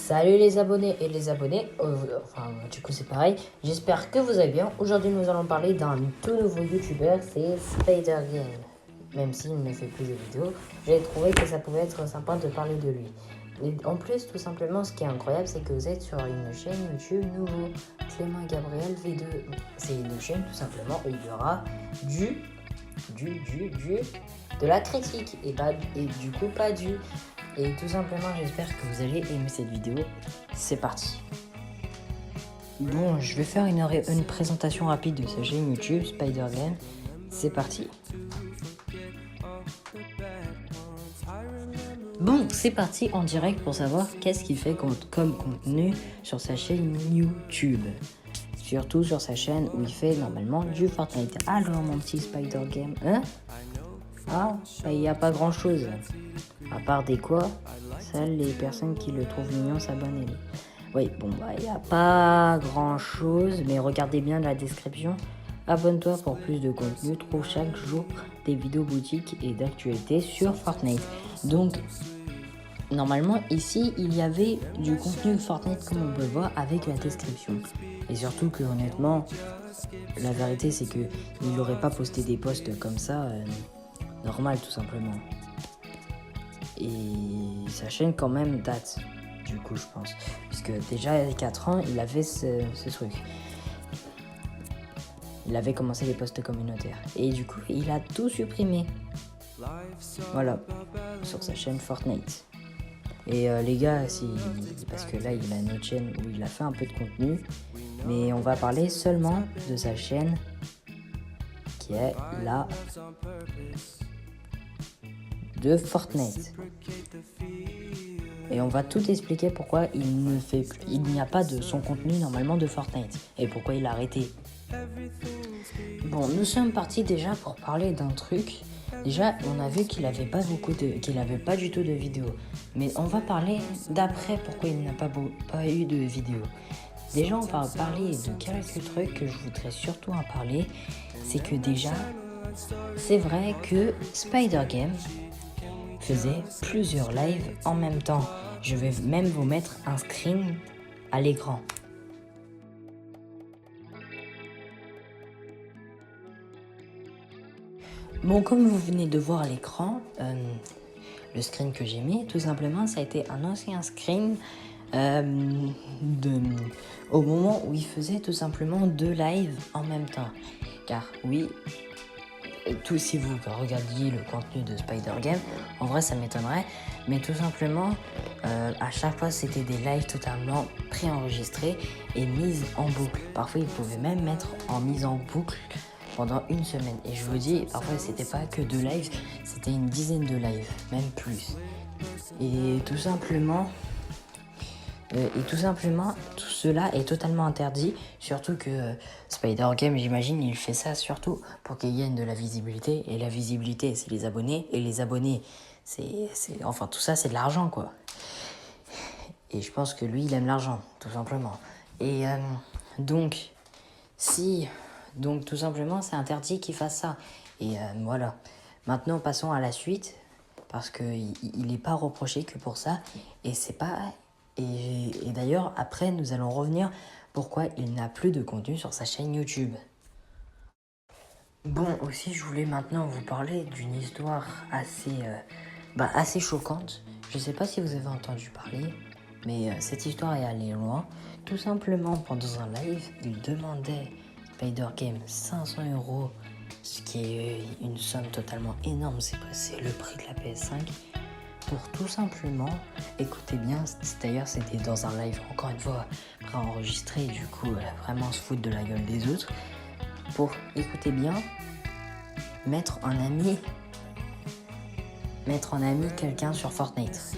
Salut les abonnés et les abonnés, du coup c'est pareil, j'espère que vous allez bien. Aujourd'hui nous allons parler d'un tout nouveau youtubeur, c'est Spider Game. Même s'il ne fait plus de vidéos, j'ai trouvé que ça pouvait être sympa de parler de lui. Et en plus, tout simplement, ce qui est incroyable, c'est que vous êtes sur une chaîne YouTube nouveau, Clément et Gabriel V2. C'est une chaîne tout simplement où il y aura de la critique et du coup pas du. Et tout simplement, j'espère que vous allez aimer cette vidéo. C'est parti. Bon, je vais faire une présentation rapide de sa chaîne YouTube, Spider Game. C'est parti. Bon, c'est parti en direct pour savoir qu'est-ce qu'il fait comme contenu sur sa chaîne YouTube. Surtout sur sa chaîne où il fait normalement du Fortnite. Alors mon petit Spider Game, hein? Ah, il n'y a pas grand chose. À part des quoi, seules les personnes qui le trouvent mignon s'abonnent. Oui, bon, il n'y a pas grand chose, mais regardez bien la description. Abonne-toi pour plus de contenu. Trouve chaque jour des vidéos boutiques et d'actualités sur Fortnite. Donc, normalement, ici, il y avait du contenu Fortnite comme on peut le voir avec la description. Et surtout que, honnêtement, la vérité, c'est qu'il n'aurait pas posté des posts comme ça, normal tout simplement. Et sa chaîne quand même date, du coup je pense. Puisque déjà il y a 4 ans, il avait ce truc. Il avait commencé les posts communautaires. Et du coup, il a tout supprimé. Voilà, sur sa chaîne Fortnite. Et les gars, parce que là il a une autre chaîne où il a fait un peu de contenu. Mais on va parler seulement de sa chaîne qui est là de Fortnite. Et on va tout expliquer pourquoi il n'y a pas de son contenu normalement de Fortnite et pourquoi il a arrêté. Bon, nous sommes partis déjà pour parler d'un truc. Déjà, on a vu qu'il avait pas du tout de vidéos. Mais on va parler d'après pourquoi il n'a pas eu de vidéos. Déjà, on va parler de quelques trucs que je voudrais surtout en parler. C'est que déjà, c'est vrai que Spider Game faisait plusieurs lives en même temps. Je vais même vous mettre un screen à l'écran. Bon, comme vous venez de voir à l'écran, le screen que j'ai mis, tout simplement, ça a été un ancien screen au moment où il faisait tout simplement 2 lives en même temps. Car oui, si vous regardiez le contenu de Spider Game, en vrai ça m'étonnerait, mais tout simplement à chaque fois c'était des lives totalement préenregistrés et mis en boucle. Parfois il pouvait même mettre en mise en boucle pendant une semaine. Et je vous dis, parfois c'était pas que 2 lives, c'était une dizaine de lives, même plus. Et tout simplement, tout cela est totalement interdit, surtout que Spider Game, j'imagine, il fait ça surtout pour qu'il gagne de la visibilité, et la visibilité, c'est les abonnés, et les abonnés, enfin tout ça, c'est de l'argent, quoi. Et je pense que lui, il aime l'argent, tout simplement. Et donc tout simplement, c'est interdit qu'il fasse ça. Et voilà. Maintenant, passons à la suite, parce qu'il n'est pas reproché que pour ça, et c'est pas... Et d'ailleurs, après, nous allons revenir pourquoi il n'a plus de contenu sur sa chaîne YouTube. Bon, aussi, je voulais maintenant vous parler d'une histoire assez choquante. Je sais pas si vous avez entendu parler, mais cette histoire est allée loin. Tout simplement, pendant un live, il demandait Spider Game 500 €, ce qui est une somme totalement énorme. C'est le prix de la PS5. Pour tout simplement, écoutez bien, d'ailleurs c'était dans un live encore une fois préenregistré, du coup vraiment se foutre de la gueule des autres, pour, écoutez bien, mettre en ami quelqu'un sur Fortnite.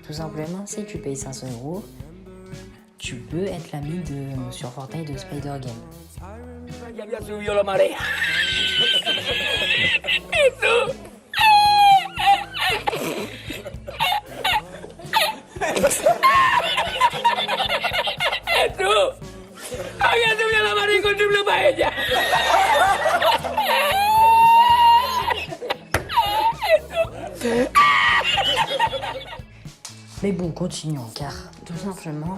Tout simplement, si tu payes 500 €, tu peux être l'ami sur Fortnite de Spider Game. Ya había subido la marea. ¡Jesús! ¡Había subido la marea con triple paella! Mais bon, continuons, car tout simplement,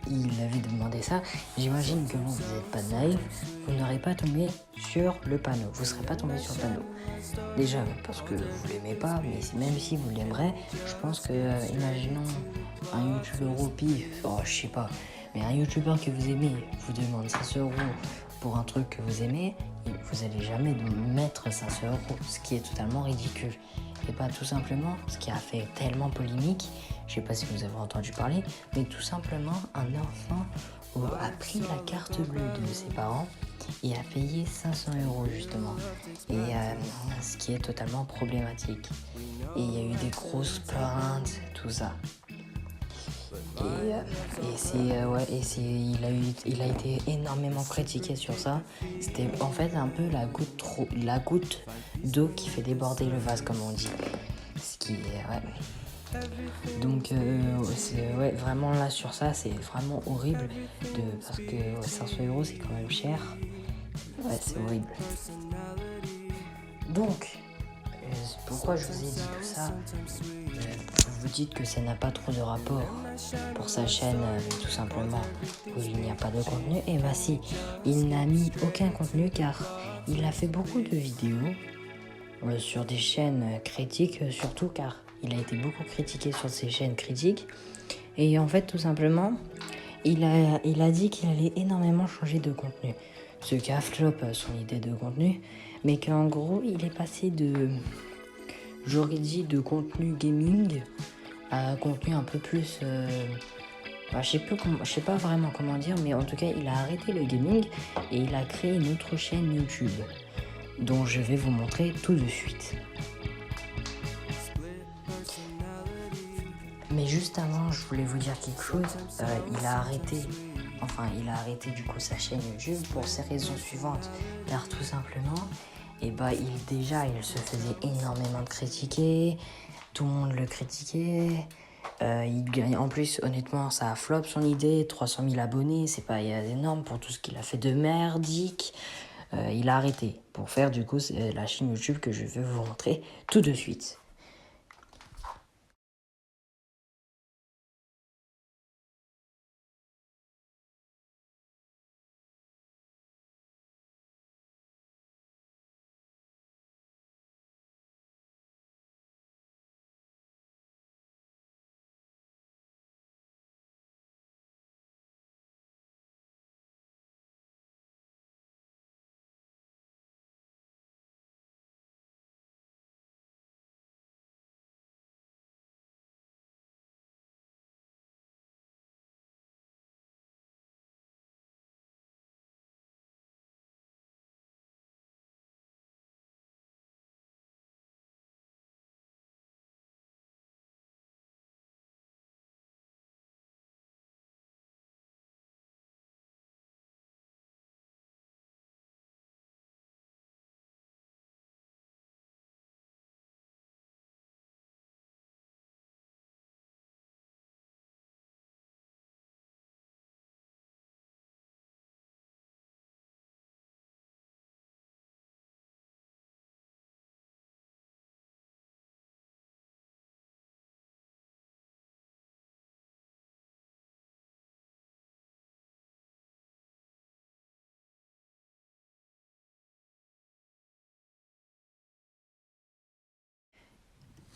il avait demandé ça. J'imagine que vous n'êtes pas naïf, vous n'aurez pas tombé sur le panneau. Vous ne serez pas tombé sur le panneau. Déjà, parce que vous l'aimez pas, mais même si vous l'aimerez, je pense que, imaginons un youtubeur au pif, je sais pas, mais un youtubeur que vous aimez vous demande 500 € pour un truc que vous aimez, vous allez jamais mettre 500 €, ce qui est totalement ridicule. Et pas tout simplement, ce qui a fait tellement polémique, je sais pas si vous avez entendu parler, mais tout simplement un enfant a pris la carte bleue de ses parents et a payé 500 € justement. Et ce qui est totalement problématique. Et il y a eu des grosses plaintes, tout ça. Il a été énormément critiqué sur ça. C'était en fait un peu la goutte d'eau qui fait déborder le vase, comme on dit. Ce qui est Donc vraiment là sur ça, c'est vraiment horrible parce que 500 € c'est quand même cher. Ouais, c'est horrible. Donc pourquoi je vous ai dit tout ça? Vous dites que ça n'a pas trop de rapport pour sa chaîne, tout simplement, où il n'y a pas de contenu. Et bah si, il n'a mis aucun contenu car il a fait beaucoup de vidéos sur des chaînes critiques, surtout car il a été beaucoup critiqué sur ces chaînes critiques. Et en fait, tout simplement, il a dit qu'il allait énormément changer de contenu. Ce qui a flop son idée de contenu, mais qu'en gros, il est passé j'aurais dit de contenu gaming à un contenu un peu plus... je sais pas vraiment comment dire, mais en tout cas, il a arrêté le gaming et il a créé une autre chaîne YouTube, dont je vais vous montrer tout de suite. Mais juste avant, je voulais vous dire quelque chose. Il a arrêté du coup sa chaîne YouTube pour ces raisons suivantes. Car tout simplement, il se faisait énormément critiquer. Tout le monde le critiquait. Il gagne. En plus, honnêtement, ça a flop son idée. 300 000 abonnés, c'est pas énorme pour tout ce qu'il a fait de merdique. Il a arrêté pour faire du coup la chaîne YouTube que je vais vous montrer tout de suite.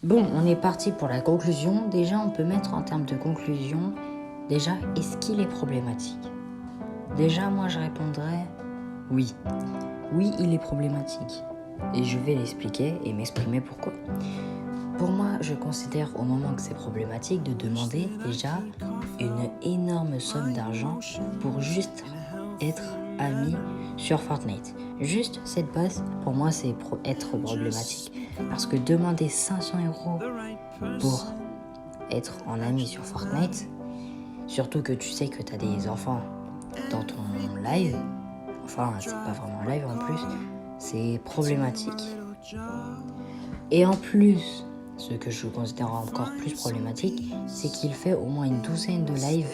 Bon, on est parti pour la conclusion. Déjà, on peut mettre en termes de conclusion, est-ce qu'il est problématique? Déjà, moi, je répondrais oui. Oui, il est problématique. Et je vais l'expliquer et m'exprimer pourquoi. Pour moi, je considère au moment que c'est problématique de demander déjà une énorme somme d'argent pour juste être ami sur Fortnite. Juste cette base, pour moi, c'est être problématique. Parce que demander 500 € pour être en ami sur Fortnite, surtout que tu sais que tu as des enfants dans ton live, enfin, c'est pas vraiment live en plus, c'est problématique. Et en plus, ce que je considère encore plus problématique, c'est qu'il fait au moins une douzaine de lives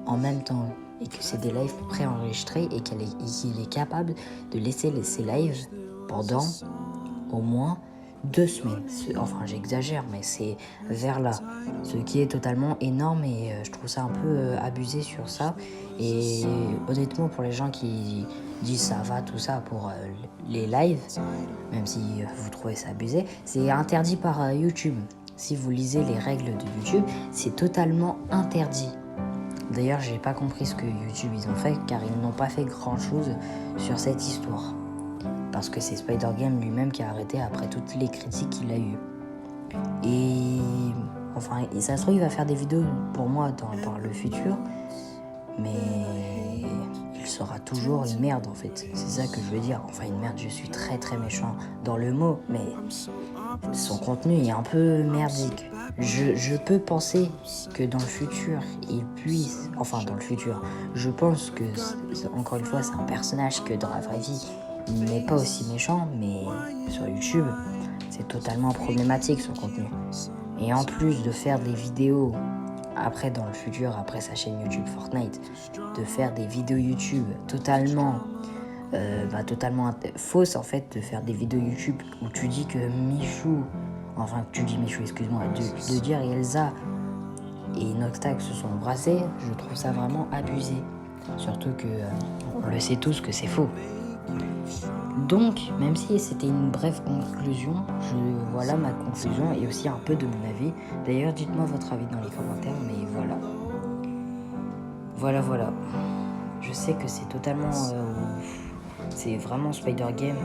en même temps. Et que c'est des lives préenregistrés et qu'il est capable de laisser ses lives pendant au moins 2 semaines. Enfin, j'exagère, mais c'est vers là. Ce qui est totalement énorme et je trouve ça un peu abusé sur ça. Et honnêtement, pour les gens qui disent ça va, tout ça, pour les lives, même si vous trouvez ça abusé, c'est interdit par YouTube. Si vous lisez les règles de YouTube, c'est totalement interdit. D'ailleurs, j'ai pas compris ce que YouTube ils ont fait, car ils n'ont pas fait grand chose sur cette histoire. Parce que c'est Spider-Game lui-même qui a arrêté après toutes les critiques qu'il a eues. Et enfin, ça se trouve, il va faire des vidéos pour moi dans le futur, mais il sera toujours une merde en fait. C'est ça que je veux dire. Enfin, une merde, je suis très très méchant dans le mot, mais son contenu est un peu merdique. Je peux penser que dans le futur, il puisse... Enfin, dans le futur, je pense que, encore une fois, c'est un personnage que dans la vraie vie, il n'est pas aussi méchant, mais sur YouTube, c'est totalement problématique son contenu. Et en plus de faire des vidéos, après dans le futur, après sa chaîne YouTube Fortnite, de faire des vidéos YouTube totalement fausses en fait, de faire des vidéos YouTube où tu dis que Michou, excuse-moi, de dire Elsa et Noxtag se sont embrassés, je trouve ça vraiment abusé. Surtout que on le sait tous que c'est faux. Donc, même si c'était une brève conclusion, voilà ma conclusion et aussi un peu de mon avis. D'ailleurs, dites-moi votre avis dans les commentaires, mais voilà. Je sais que c'est totalement... c'est vraiment Spider-Game.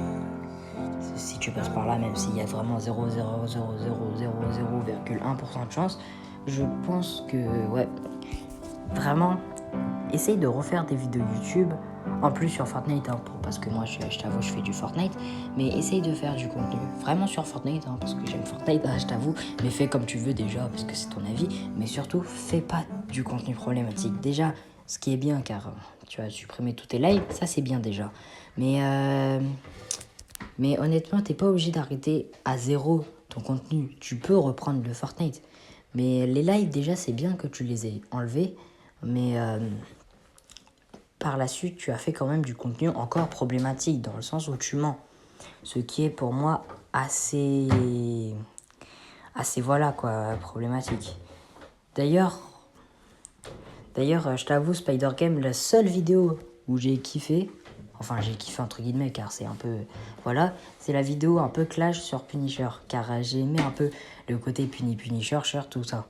Si tu passes par là, même s'il y a vraiment 0,00000,1% de chance, je pense que, ouais, vraiment, essaye de refaire des vidéos YouTube. En plus sur Fortnite, parce que moi je t'avoue je fais du Fortnite, mais essaye de faire du contenu vraiment sur Fortnite, parce que j'aime Fortnite, je t'avoue, mais fais comme tu veux déjà, parce que c'est ton avis, mais surtout fais pas du contenu problématique. Déjà, ce qui est bien, car tu as supprimé tous tes lives, ça c'est bien déjà, mais honnêtement t'es pas obligé d'arrêter à 0 ton contenu, tu peux reprendre le Fortnite, mais les lives déjà c'est bien que tu les aies enlevés, mais par la suite, tu as fait quand même du contenu encore problématique, dans le sens où tu mens. Ce qui est pour moi assez voilà quoi, problématique. D'ailleurs, je t'avoue, Spider-Game, la seule vidéo où j'ai kiffé entre guillemets, car c'est un peu, voilà, c'est la vidéo un peu clash sur Punisher, car j'ai aimé un peu le côté Punisher, tout ça.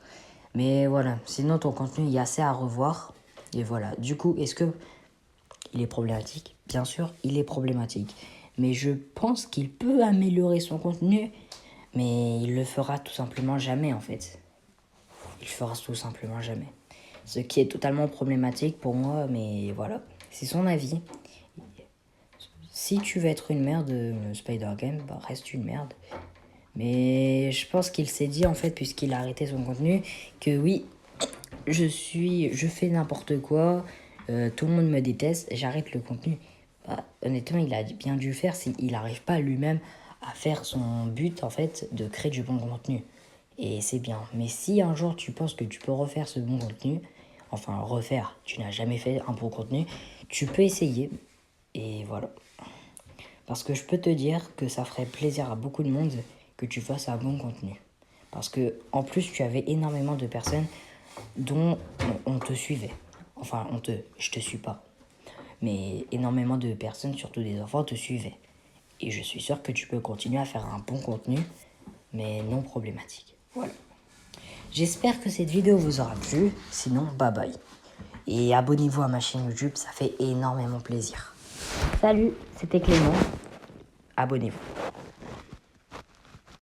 Mais voilà, sinon ton contenu, il y a assez à revoir. Et voilà, du coup, est-ce que il est problématique? Bien sûr, il est problématique. Mais je pense qu'il peut améliorer son contenu, mais il le fera tout simplement jamais en fait. Il le fera tout simplement jamais. Ce qui est totalement problématique pour moi, mais voilà, c'est son avis. Si tu veux être une merde, Spider-Game, reste une merde. Mais je pense qu'il s'est dit en fait, puisqu'il a arrêté son contenu, que oui, je fais n'importe quoi, tout le monde me déteste, j'arrête le contenu. Honnêtement, il a bien dû faire s'il n'arrive pas lui-même à faire son but en fait de créer du bon contenu. Et c'est bien. Mais si un jour tu penses que tu peux refaire ce bon contenu, enfin refaire, tu n'as jamais fait un bon contenu, tu peux essayer. Et voilà. Parce que je peux te dire que ça ferait plaisir à beaucoup de monde que tu fasses un bon contenu. Parce que en plus tu avais énormément de personnes dont on te suivait. Enfin, je te suis pas. Mais énormément de personnes, surtout des enfants, te suivaient. Et je suis sûr que tu peux continuer à faire un bon contenu, mais non problématique. Voilà. J'espère que cette vidéo vous aura plu. Sinon, bye bye. Et abonnez-vous à ma chaîne YouTube, ça fait énormément plaisir. Salut, c'était Clément. Abonnez-vous.